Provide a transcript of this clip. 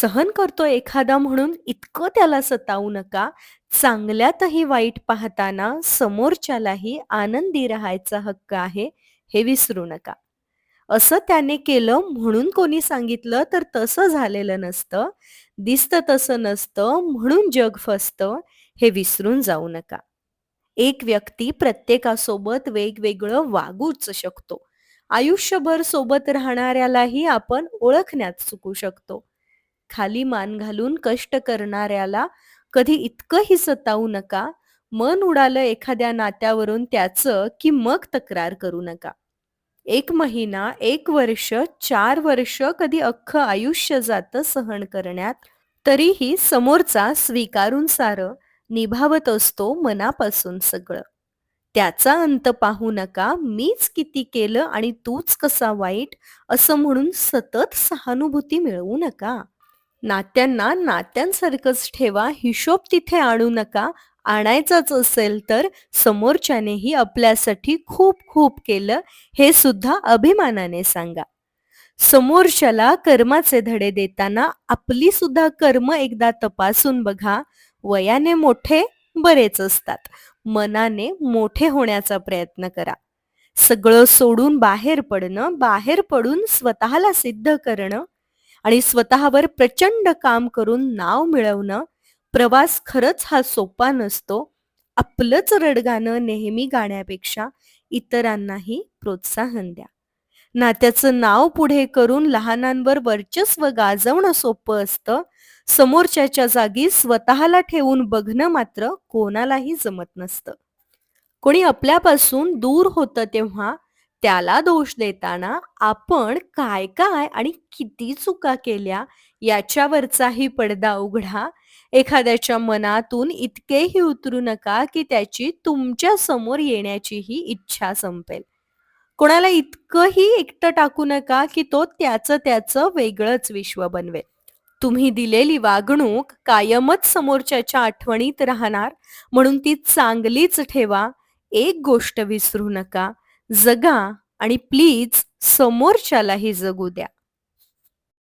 सहन करतो एखादा म्हणून इतकं त्याला सतावू नका. चांगल्यातही वाईट पाहताना समोरच्यालाही आनंदी राहायचा हक्क आहे, हे विसरू नका. असं त्याने केलं म्हणून कोणी सांगितलं तर तसं झालेलं नसतं. दिसतं तसं नसतं म्हणून जग फसतं, हे विसरून जाऊ नका. एक व्यक्ती प्रत्येकासोबत वेगवेगळं वागूच शकतो. आयुष्यभर सोबत राहणाऱ्यालाही आपण ओळखण्यात चुकू शकतो. खाली मान घालून कष्ट करणाऱ्याला कधी इतकंही सतावू नका. मन उडालं एखाद्या नात्यावरून त्याचं, की मग तक्रार करू नका. 1 महिना, 1 वर्ष, 4 वर्ष, कधी अख्खं आयुष्य जातं सहन करण्यात. तरीही समोरचा स्वीकारून सारं निभावत असतो मनापासून सगळं. त्याचा अंत पाहू नका, मीच किती केलं आणि तूच कसा वाईट, असं म्हणून सतत सहानुभूती मिळवू नका. नात्यांना नात्यांसारखंच ठेवा, हिशोब तिथे आणू नका. आणायचाच असेल तर समोरच्यानेही आपल्यासाठी खूप खूप केलं, हे सुद्धा अभिमानाने सांगा. समोरच्याला कर्माचे धडे देताना आपली सुद्धा कर्म एकदा तपासून बघा. वयाने मोठे बरेच असतात. मनाने मोठे होण्याचा प्रयत्न करा. सगळं सोडून बाहेर पडणं, बाहेर पडून स्वतःला सिद्ध करणं आणि स्वतःवर प्रचंड काम करून नाव मिळवणं, प्रवास खरंच हा सोपा नसतो. आपलंच रडगाणं नेहमी गाण्यापेक्षा इतरांनाही प्रोत्साहन द्या. नात्याचं नाव पुढे करून लहानांवर वर्चस्व गाजवणं सोपं असतं. समोरच्याच्या जागी स्वतःला ठेवून बघणं मात्र कोणालाही जमत नसतं. कोणी आपल्यापासून दूर होतं तेव्हा त्याला दोष देताना आपण काय काय आणि किती चुका केल्या याच्यावरचाही पडदा उघडा. एखाद्याच्या मनातून इतकेही उतरू नका की त्याची तुमच्या समोर येण्याचीही इच्छा संपेल. कोणाला इतकंही एकटं टाकू नका की तो त्याचं त्याचं वेगळंच विश्व बनवेल. तुम्ही दिलेली वागणूक कायमच समोरच्याच्या आठवणीत राहणार, म्हणून ती चांगलीच ठेवा. एक गोष्ट विसरू नका, जगा आणि प्लीज समोरच्यालाही जगू द्या.